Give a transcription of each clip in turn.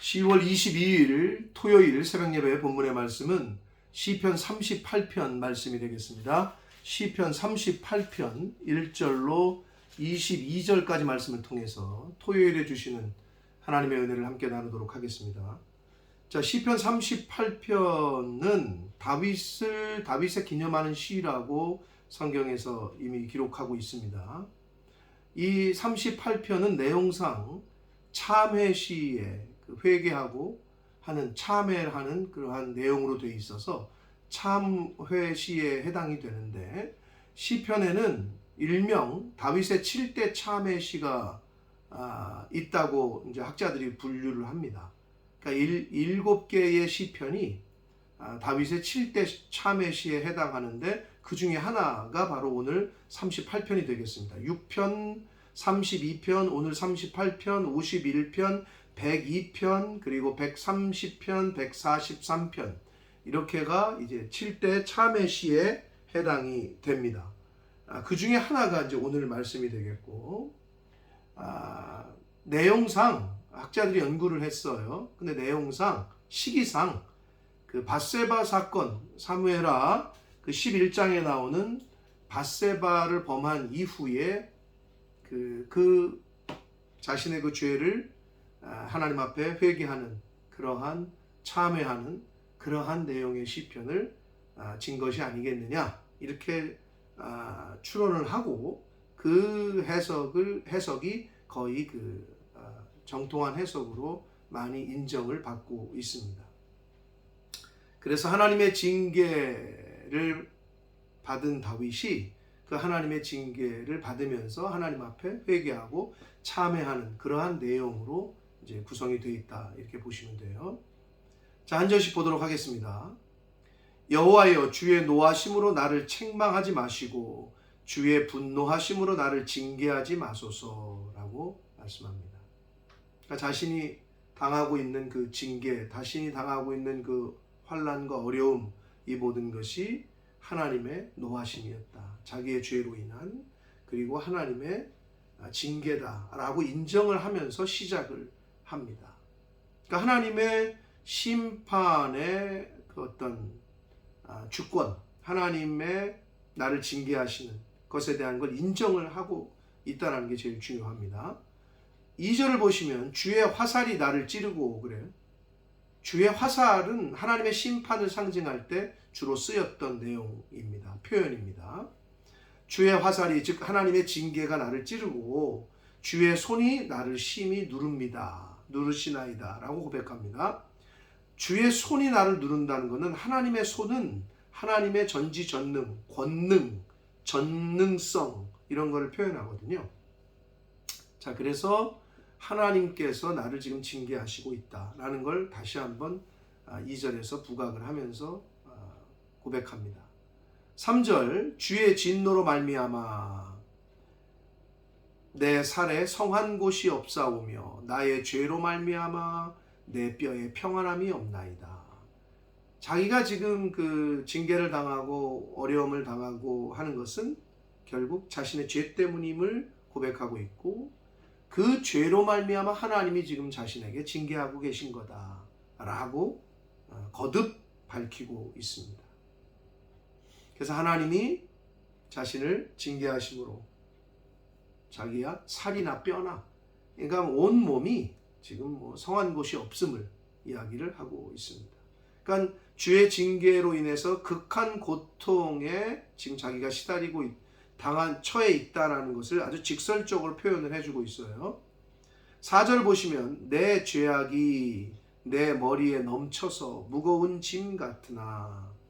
10월 22일 토요일 새벽예배 본문의 말씀은 시편 38편 말씀이 되겠습니다. 시편 38편 1절로 22절까지 말씀을 통해서 토요일에 주시는 하나님의 은혜를 함께 나누도록 하겠습니다. 자, 시편 38편은 다윗의 기념하는 시라고 성경에서 이미 기록하고 있습니다. 이 38편은 내용상 참회 시에 회개하고 하는 참회하는 그러한 내용으로 되어 있어서 참회 시에 해당이 되는데, 시편에는 일명 다윗의 7대 참회 시가 있다고 이제 학자들이 분류를 합니다. 그러니까 7개의 시편이 다윗의 7대 참회 시에 해당하는데, 그 중에 하나가 바로 오늘 38편이 되겠습니다. 6편, 32편, 오늘 38편, 51편, 102편, 그리고 130편, 143편, 이렇게가 이제 7대 참회 시에 해당이 됩니다. 그 중에 하나가 이제 오늘 말씀이 되겠고, 내용상 학자들이 연구를 했어요. 근데 내용상, 시기상 그 밧세바 사건, 사무엘하 그 11장에 나오는 밧세바를 범한 이후에 그 자신의 그 죄를 하나님 앞에 회개하는, 그러한 참회하는 그러한 내용의 시편을 진 것이 아니겠느냐, 이렇게 추론을 하고, 그 해석이 거의 정통한 해석으로 많이 인정을 받고 있습니다. 그래서 하나님의 징계를 받은 다윗이 그 하나님의 징계를 받으면서 하나님 앞에 회개하고 참회하는 그러한 내용으로 이제 구성이 되어 있다, 이렇게 보시면 돼요. 자, 한 절씩 보도록 하겠습니다. 여호와여, 주의 노하심으로 나를 책망하지 마시고 주의 분노하심으로 나를 징계하지 마소서라고 말씀합니다. 그러니까 자신이 당하고 있는 그 징계, 자신이 당하고 있는 그 환난과 어려움, 이 모든 것이 하나님의 노하심이었다, 자기의 죄로 인한, 그리고 하나님의 징계다라고 인정을 하면서 시작을 합니다. 그러니까 하나님의 심판의 그 어떤 주권, 하나님의 나를 징계하시는 것에 대한 걸 인정을 하고 있다는 게 제일 중요합니다. 2절을 보시면 주의 화살이 나를 찌르고 그래요. 주의 화살은 하나님의 심판을 상징할 때 주로 쓰였던 내용입니다. 표현입니다. 주의 화살이, 즉 하나님의 징계가 나를 찌르고 주의 손이 나를 심히 누르시나이다 라고 고백합니다. 주의 손이 나를 누른다는 것은, 하나님의 손은 하나님의 전지전능, 권능, 전능성, 이런 것을 표현하거든요. 자, 그래서 하나님께서 나를 지금 징계하시고 있다라는 걸 다시 한번 2절에서 부각을 하면서 고백합니다. 3절, 주의 진노로 말미암아 내 살에 성한 곳이 없사오며 나의 죄로 말미암아 내 뼈에 평안함이 없나이다. 자기가 지금 그 징계를 당하고 어려움을 당하고 하는 것은 결국 자신의 죄 때문임을 고백하고 있고, 그 죄로 말미암아 하나님이 지금 자신에게 징계하고 계신 거다라고 거듭 밝히고 있습니다. 그래서 하나님이 자신을 징계하심으로 자기야 살이나 뼈나, 그러니까 온 몸이 지금 성한 곳이 없음을 이야기를 하고 있습니다. 그러니까 주의 징계로 인해서 극한 고통에 지금 자기가 시달리고 처해 있다라는 것을 아주 직설적으로 표현을 해주고 있어요. 4절 보시면 내 죄악이 내 머리에 넘쳐서 무거운 짐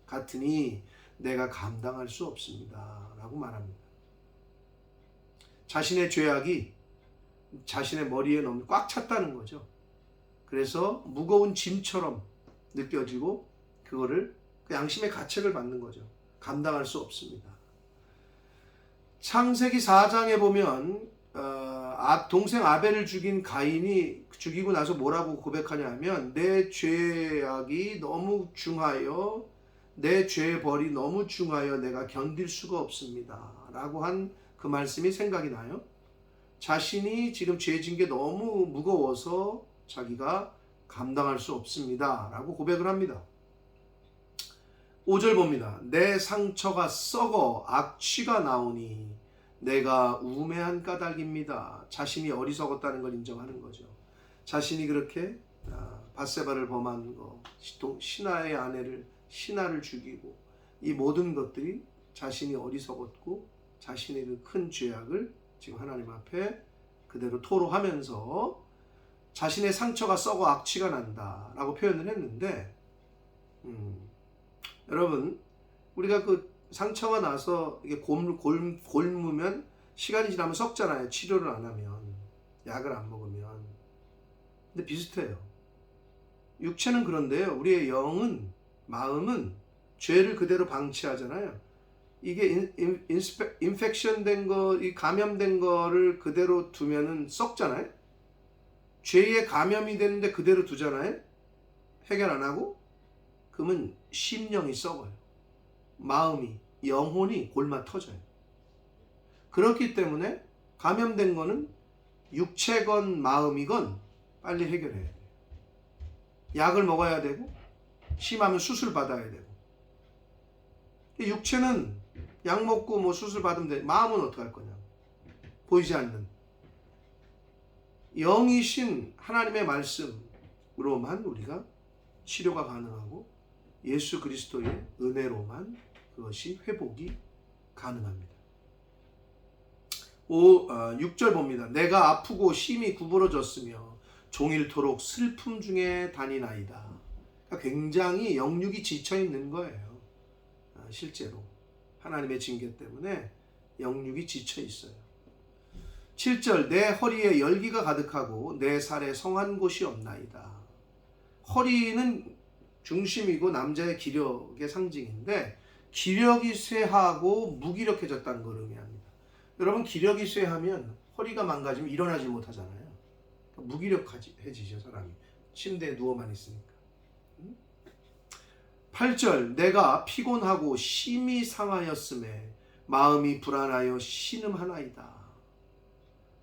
같으니 내가 감당할 수 없습니다 라고 말합니다. 자신의 죄악이 자신의 머리에 꽉 찼다는 거죠. 그래서 무거운 짐처럼 느껴지고, 그거를 그 양심의 가책을 받는 거죠. 감당할 수 없습니다. 창세기 4장에 보면 동생 아벨을 죽인 가인이 죽이고 나서 뭐라고 고백하냐 하면, 내 죄악이 너무 중하여, 내 죄의 벌이 너무 중하여 내가 견딜 수가 없습니다 라고 한 그 말씀이 생각이 나요. 자신이 지금 죄진 게 너무 무거워서 자기가 감당할 수 없습니다 라고 고백을 합니다. 5절 봅니다. 내 상처가 썩어 악취가 나오니 내가 우매한 까닭입니다. 자신이 어리석었다는 걸 인정하는 거죠. 자신이 그렇게 밧세바를 범한 거, 신하의 아내를 신하를 죽이고 이 모든 것들이 자신이 어리석었고 자신의 그 큰 죄악을 지금 하나님 앞에 그대로 토로하면서 자신의 상처가 썩어 악취가 난다 라고 표현을 했는데 여러분 우리가 그 상처가 나서 이게 곪으면 시간이 지나면 썩잖아요. 치료를 안 하면, 약을 안 먹으면. 근데 비슷해요. 육체는 그런데요, 우리의 영은, 마음은 죄를 그대로 방치하잖아요. 이게 인펙션 된 거, 이 감염된 거를 그대로 두면은 썩잖아요. 죄에 감염이 되는데 그대로 두잖아요. 해결 안 하고. 그러면 심령이 썩어요. 마음이, 영혼이 골마 터져요. 그렇기 때문에 감염된 거는 육체건 마음이건 빨리 해결해야 돼요. 약을 먹어야 되고 심하면 수술 받아야 되고. 육체는 약 먹고 뭐 수술 받으면 돼. 마음은 어떡할 거냐? 보이지 않는 영이신 하나님의 말씀으로만 우리가 치료가 가능하고 예수 그리스도의 은혜로만 그것이 회복이 가능합니다. 6절 봅니다. 내가 아프고 심히 구부러졌으며 종일토록 슬픔 중에 다니나이다. 그러니까 굉장히 영육이 지쳐 있는 거예요. 실제로 하나님의 징계 때문에 영육이 지쳐 있어요. 7절 내 허리에 열기가 가득하고 내 살에 성한 곳이 없나이다. 허리는 중심이고 남자의 기력의 상징인데 기력이 쇠하고 무기력해졌다는 걸 의미합니다. 여러분 기력이 쇠하면 허리가 망가지면 일어나지 못하잖아요. 무기력해지죠 사람이. 침대에 누워만 있으니까. 8절 내가 피곤하고 심히 상하였음에 마음이 불안하여 신음하나이다.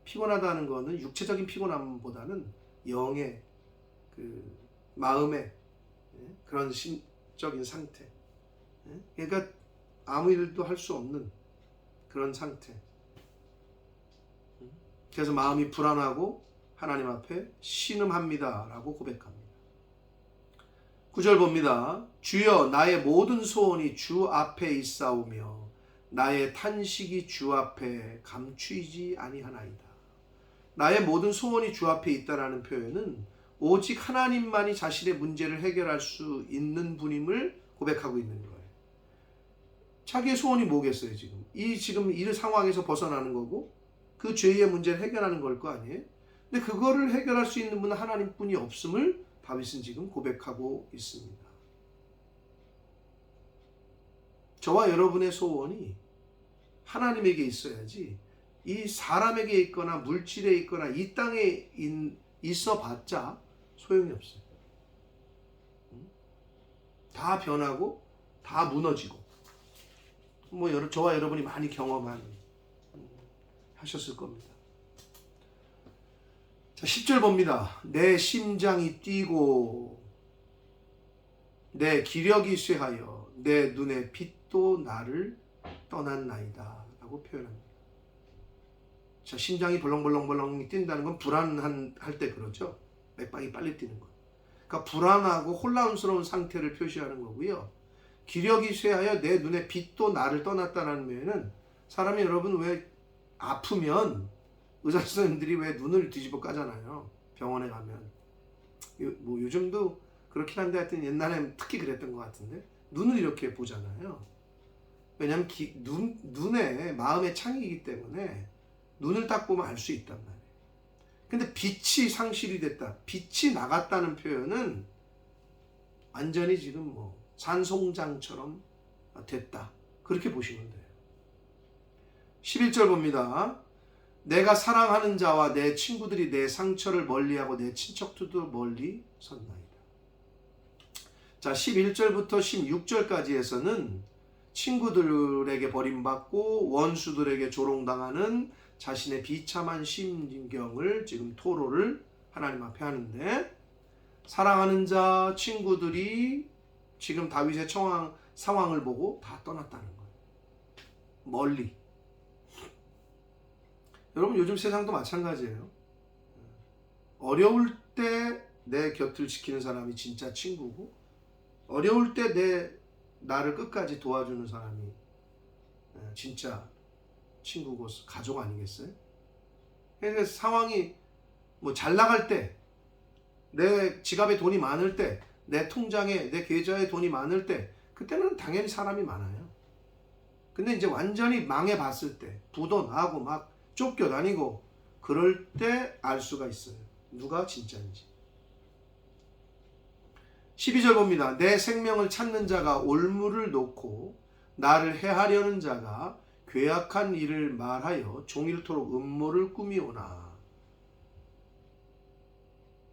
피곤하다는 것은 육체적인 피곤함보다는 영의 그 마음의 그런 심적인 상태. 그러니까 아무 일도 할 수 없는 그런 상태. 그래서 마음이 불안하고 하나님 앞에 신음합니다 라고 고백합니다. 9절 봅니다. 주여 나의 모든 소원이 주 앞에 있사오며 나의 탄식이 주 앞에 감추이지 아니하나이다. 나의 모든 소원이 주 앞에 있다라는 표현은 오직 하나님만이 자신의 문제를 해결할 수 있는 분임을 고백하고 있는 거예요. 자기의 소원이 뭐겠어요 지금? 지금 이 상황에서 벗어나는 거고 그 죄의 문제를 해결하는 걸 거 아니에요? 근데 그거를 해결할 수 있는 분은 하나님뿐이 없음을 다윗은 지금 고백하고 있습니다. 저와 여러분의 소원이 하나님에게 있어야지 이 사람에게 있거나 물질에 있거나 이 땅에 있어 봤자 소용이 없어요. 다 변하고 다 무너지고 저와 여러분이 많이 하셨을 겁니다. 자, 10절 봅니다. 내 심장이 뛰고 내 기력이 쇠하여 내 눈의 빛도 나를 떠났나이다 라고 표현합니다. 자, 심장이 벌렁벌렁 뛴다는 건 불안할 때 그러죠. 맥박이 빨리 뛰는 것. 그러니까 불안하고 혼란스러운 상태를 표시하는 거고요. 기력이 쇠하여 내 눈의 빛도 나를 떠났다는 면은 사람이 여러분 왜 아프면 의사 선생님들이 왜 눈을 뒤집어 까잖아요. 병원에 가면. 요즘도 그렇긴 한데 하여튼 옛날엔 특히 그랬던 것 같은데 눈을 이렇게 보잖아요. 왜냐하면 눈에 마음의 창이기 때문에 눈을 딱 보면 알 수 있단 말이에요. 근데 빛이 상실이 됐다, 빛이 나갔다는 표현은 완전히 지금 산송장처럼 됐다, 그렇게 보시면 돼요. 11절 봅니다. 내가 사랑하는 자와 내 친구들이 내 상처를 멀리하고 내 친척들도 멀리 섰나이다. 자, 11절부터 16절까지에서는 친구들에게 버림받고 원수들에게 조롱당하는 자신의 비참한 심경을 지금 토로를 하나님 앞에 하는데, 사랑하는 자, 친구들이 지금 다윗의 상황을 보고 다 떠났다는 거예요. 멀리. 여러분 요즘 세상도 마찬가지예요. 어려울 때 내 곁을 지키는 사람이 진짜 친구고, 어려울 때 나를 끝까지 도와주는 사람이 진짜 친구고 가족 아니겠어요? 그래서 상황이 뭐 잘 나갈 때, 내 지갑에 돈이 많을 때, 내 통장에 내 계좌에 돈이 많을 때, 그때는 당연히 사람이 많아요. 근데 이제 완전히 망해봤을 때, 부도나고 막 쫓겨다니고 그럴 때 알 수가 있어요. 누가 진짜인지. 12절 봅니다. 내 생명을 찾는 자가 올무를 놓고 나를 해하려는 자가 괴악한 일을 말하여 종일토록 음모를 꾸미오나.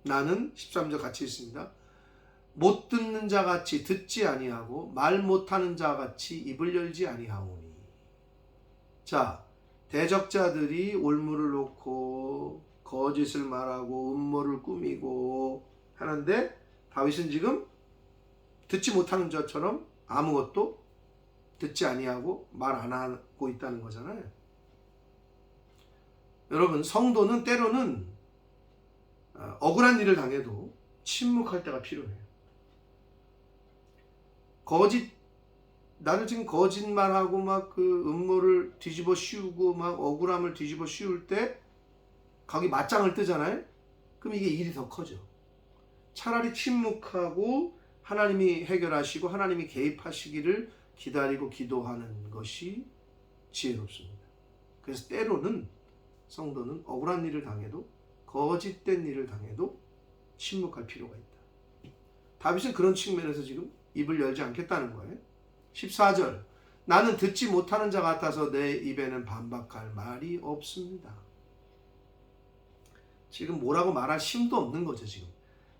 나는 13절 같이 있습니다. 못 듣는 자 같이 듣지 아니하고 말 못하는 자 같이 입을 열지 아니하오니. 자, 대적자들이 올무를 놓고 거짓을 말하고 음모를 꾸미고 하는데, 다윗은 지금 듣지 못하는 자처럼 아무것도 듣지 아니하고 말 안 하고 있다는 거잖아요. 여러분, 성도는 때로는 억울한 일을 당해도 침묵할 때가 필요해요. 나는 지금 거짓말하고 막 그 음모를 뒤집어 씌우고 막 억울함을 뒤집어 씌울 때 거기 맞짱을 뜨잖아요. 그럼 이게 일이 더 커져. 차라리 침묵하고 하나님이 해결하시고 하나님이 개입하시기를 기다리고 기도하는 것이 지혜롭습니다. 그래서 때로는 성도는 억울한 일을 당해도, 거짓된 일을 당해도 침묵할 필요가 있다. 다윗은 그런 측면에서 지금 입을 열지 않겠다는 거예요. 14절, 나는 듣지 못하는 자 같아서 내 입에는 반박할 말이 없습니다. 지금 뭐라고 말할 힘도 없는 거죠. 지금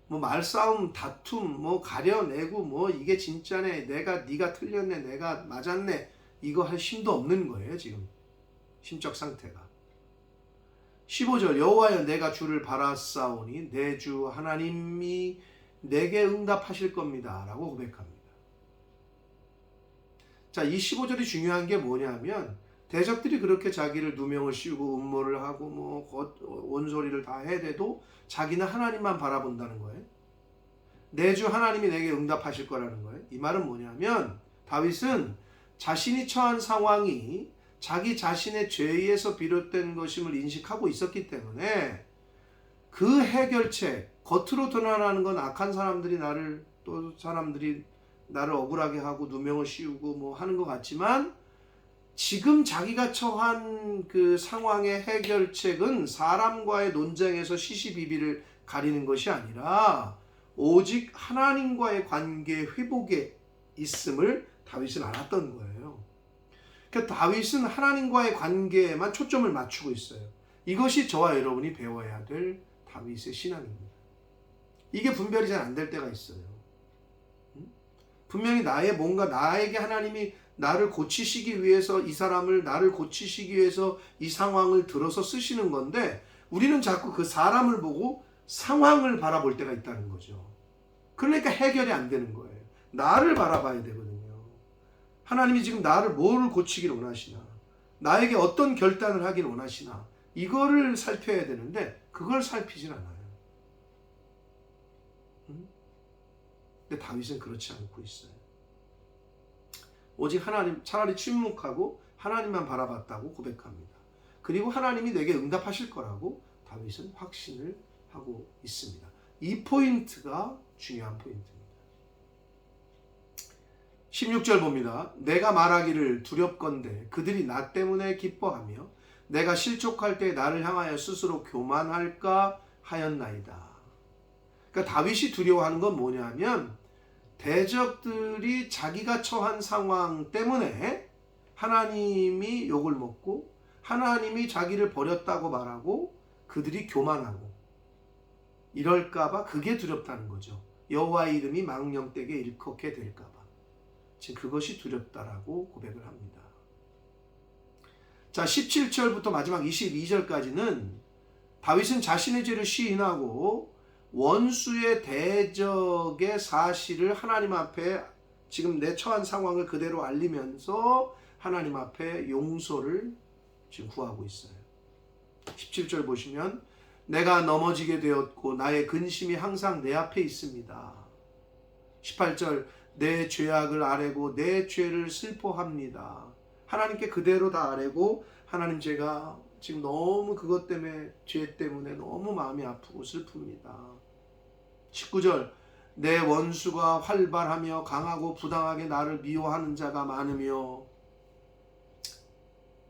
뭐 말싸움, 다툼, 뭐 가려내고 뭐 이게 진짜네, 네가 틀렸네, 내가 맞았네, 이거 할 힘도 없는 거예요. 지금 심적 상태가. 15절, 여호와여 내가 주를 바라싸우니 내 주 하나님이 내게 응답하실 겁니다 라고 고백합니다. 자, 이 15절이 중요한 게 뭐냐면, 대적들이 그렇게 자기를 누명을 씌우고 음모를 하고 뭐 온소리를 다 해대도 자기는 하나님만 바라본다는 거예요. 내 주 하나님이 내게 응답하실 거라는 거예요. 이 말은 뭐냐면, 다윗은 자신이 처한 상황이 자기 자신의 죄에서 비롯된 것임을 인식하고 있었기 때문에 그 해결책, 겉으로 드러나는 건 악한 사람들이 나를 억울하게 하고 누명을 씌우고 뭐 하는 것 같지만, 지금 자기가 처한 그 상황의 해결책은 사람과의 논쟁에서 시시비비를 가리는 것이 아니라 오직 하나님과의 관계 회복에 있음을 다윗은 알았던 거예요. 그러니까 다윗은 하나님과의 관계에만 초점을 맞추고 있어요. 이것이 저와 여러분이 배워야 될 다윗의 신앙입니다. 이게 분별이 잘 안 될 때가 있어요. 분명히 나에게 하나님이 나를 고치시기 위해서, 이 사람을 나를 고치시기 위해서 이 상황을 들어서 쓰시는 건데, 우리는 자꾸 그 사람을 보고 상황을 바라볼 때가 있다는 거죠. 그러니까 해결이 안 되는 거예요. 나를 바라봐야 되거든요. 하나님이 지금 나를 뭐를 고치기를 원하시나, 나에게 어떤 결단을 하기를 원하시나, 이거를 살펴야 되는데 그걸 살피진 않아요. 근데 다윗은 그렇지 않고 있어요. 오직 하나님, 차라리 침묵하고 하나님만 바라봤다고 고백합니다. 그리고 하나님이 내게 응답하실 거라고 다윗은 확신을 하고 있습니다. 이 포인트가 중요한 포인트입니다. 16절 봅니다. 내가 말하기를 두렵건대 그들이 나 때문에 기뻐하며 내가 실족할 때 나를 향하여 스스로 교만할까 하였나이다. 그러니까 다윗이 두려워하는 건 뭐냐면, 대적들이 자기가 처한 상황 때문에 하나님이 욕을 먹고 하나님이 자기를 버렸다고 말하고 그들이 교만하고 이럴까봐 그게 두렵다는 거죠. 여호와의 이름이 망령되게 일컫게 될까봐. 지금 그것이 두렵다라고 고백을 합니다. 자, 17절부터 마지막 22절까지는 다윗은 자신의 죄를 시인하고 원수의 대적의 사실을 하나님 앞에 지금 내 처한 상황을 그대로 알리면서 하나님 앞에 용서를 지금 구하고 있어요. 17절 보시면 내가 넘어지게 되었고 나의 근심이 항상 내 앞에 있습니다. 18절 내 죄악을 아뢰고 내 죄를 슬퍼합니다. 하나님께 그대로 다 아뢰고 하나님 제가 지금 너무 그것 때문에 죄 때문에 너무 마음이 아프고 슬픕니다. 19절 내 원수가 활발하며 강하고 부당하게 나를 미워하는 자가 많으며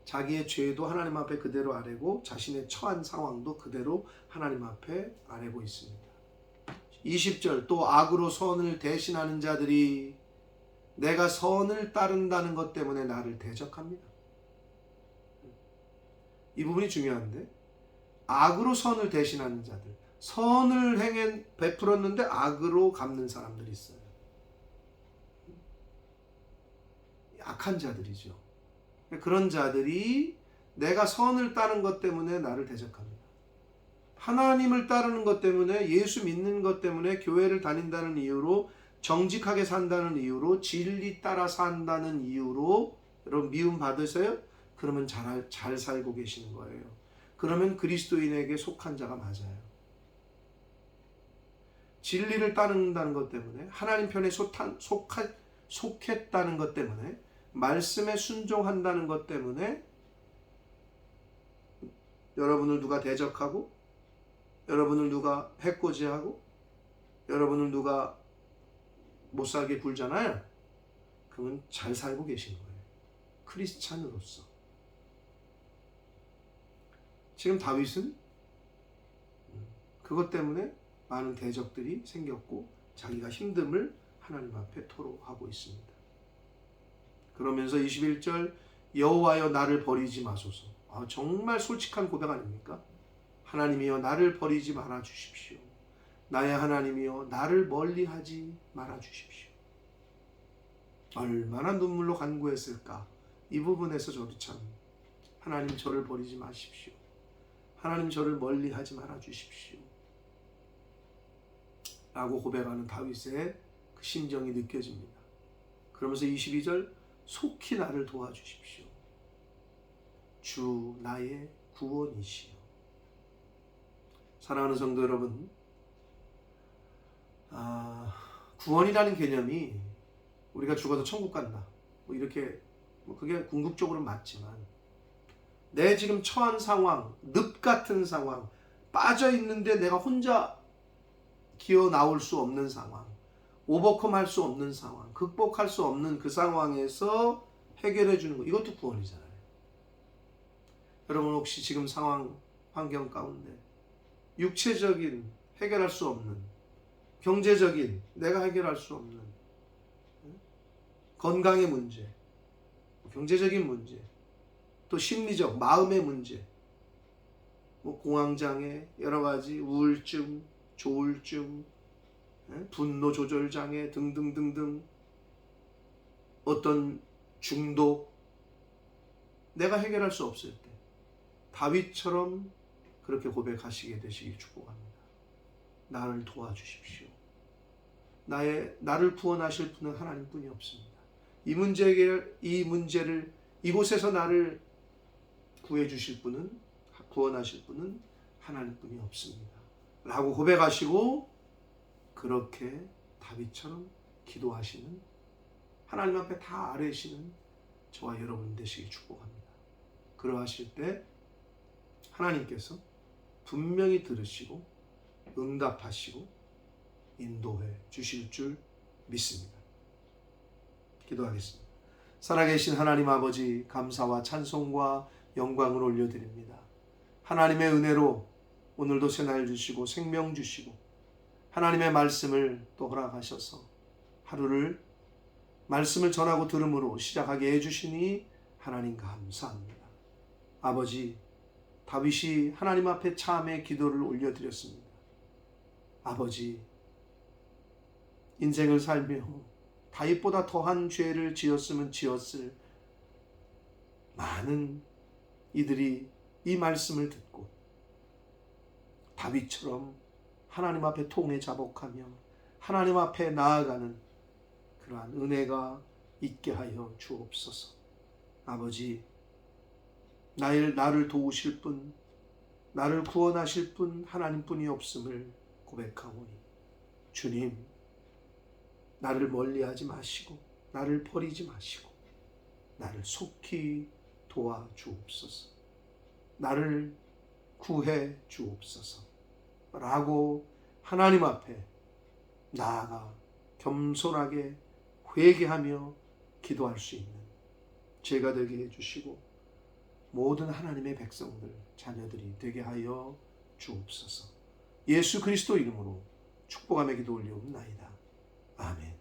자기의 죄도 하나님 앞에 그대로 아뢰고 자신의 처한 상황도 그대로 하나님 앞에 아뢰고 있습니다. 20절 또 악으로 선을 대신하는 자들이 내가 선을 따른다는 것 때문에 나를 대적합니다. 이 부분이 중요한데 악으로 선을 대신하는 자들, 선을 베풀었는데 악으로 갚는 사람들이 있어요. 악한 자들이죠. 그런 자들이 내가 선을 따르는 것 때문에 나를 대적합니다. 하나님을 따르는 것 때문에, 예수 믿는 것 때문에, 교회를 다닌다는 이유로, 정직하게 산다는 이유로, 진리 따라 산다는 이유로 여러분 미움 받으세요? 그러면 잘 살고 계시는 거예요. 그러면 그리스도인에게 속한 자가 맞아요. 진리를 따른다는 것 때문에, 하나님 편에 속했다는 것 때문에, 말씀에 순종한다는 것 때문에 여러분을 누가 대적하고, 여러분을 누가 해코지하고, 여러분을 누가 못살게 굴잖아요. 그러면 잘 살고 계신 거예요. 크리스찬으로서. 지금 다윗은 그것 때문에 많은 대적들이 생겼고 자기가 힘듦을 하나님 앞에 토로하고 있습니다. 그러면서 21절 여호와여 나를 버리지 마소서. 정말 솔직한 고백 아닙니까? 하나님이여 나를 버리지 말아 주십시오. 나의 하나님이여 나를 멀리하지 말아 주십시오. 얼마나 눈물로 간구했을까. 이 부분에서 저도 참 하나님 저를 버리지 마십시오. 하나님 저를 멀리하지 말아 주십시오. 라고 고백하는 다윗의 그 심정이 느껴집니다. 그러면서 22절 속히 나를 도와주십시오. 주 나의 구원이시여. 사랑하는 성도 여러분, 구원이라는 개념이 우리가 죽어도 천국 간다 이렇게 그게 궁극적으로 맞지만 내 지금 처한 상황, 늪 같은 상황, 빠져 있는데 내가 혼자 기어 나올 수 없는 상황, 오버컴할 수 없는 상황, 극복할 수 없는 그 상황에서 해결해 주는 거, 이것도 구원이잖아요. 여러분 혹시 지금 상황, 환경 가운데 육체적인 해결할 수 없는, 경제적인 내가 해결할 수 없는 건강의 문제, 경제적인 문제, 또 심리적 마음의 문제, 공황장애, 여러 가지 우울증, 조울증, 분노 조절 장애 등등등등, 어떤 중독, 내가 해결할 수 없을 때 다윗처럼 그렇게 고백하시게 되시길 축복합니다. 나를 도와주십시오. 나를 구원하실 분은 하나님뿐이 없습니다. 이 문제를 이곳에서 나를 구해주실 분은, 구원하실 분은 하나님뿐이 없습니다. 라고 고백하시고 그렇게 다윗처럼 기도하시는, 하나님 앞에 다 아뢰시는 저와 여러분 되시길 축복합니다. 그러하실 때 하나님께서 분명히 들으시고 응답하시고 인도해 주실 줄 믿습니다. 기도하겠습니다. 살아계신 하나님 아버지, 감사와 찬송과 영광을 올려드립니다. 하나님의 은혜로 오늘도 새날 주시고 생명 주시고 하나님의 말씀을 또 허락하셔서 하루를 말씀을 전하고 들음으로 시작하게 해주시니 하나님 감사합니다. 아버지, 다윗이 하나님 앞에 참의 기도를 올려드렸습니다. 아버지, 인생을 살며 다윗보다 더한 죄를 지었으면 지었을 많은 이들이 이 말씀을 듣고 다윗처럼 하나님 앞에 통해 자복하며 하나님 앞에 나아가는 그러한 은혜가 있게 하여 주옵소서. 아버지, 나를 도우실 분, 나를 구원하실 분 하나님뿐이 없음을 고백하오니 주님, 나를 멀리하지 마시고 나를 버리지 마시고 나를 속히 도와주옵소서. 나를 구해 주옵소서 라고 하나님 앞에 나아가 겸손하게 회개하며 기도할 수 있는 제가 되게 해주시고 모든 하나님의 백성들, 자녀들이 되게 하여 주옵소서. 예수 그리스도 이름으로 축복하며 기도 올리옵나이다. 아멘.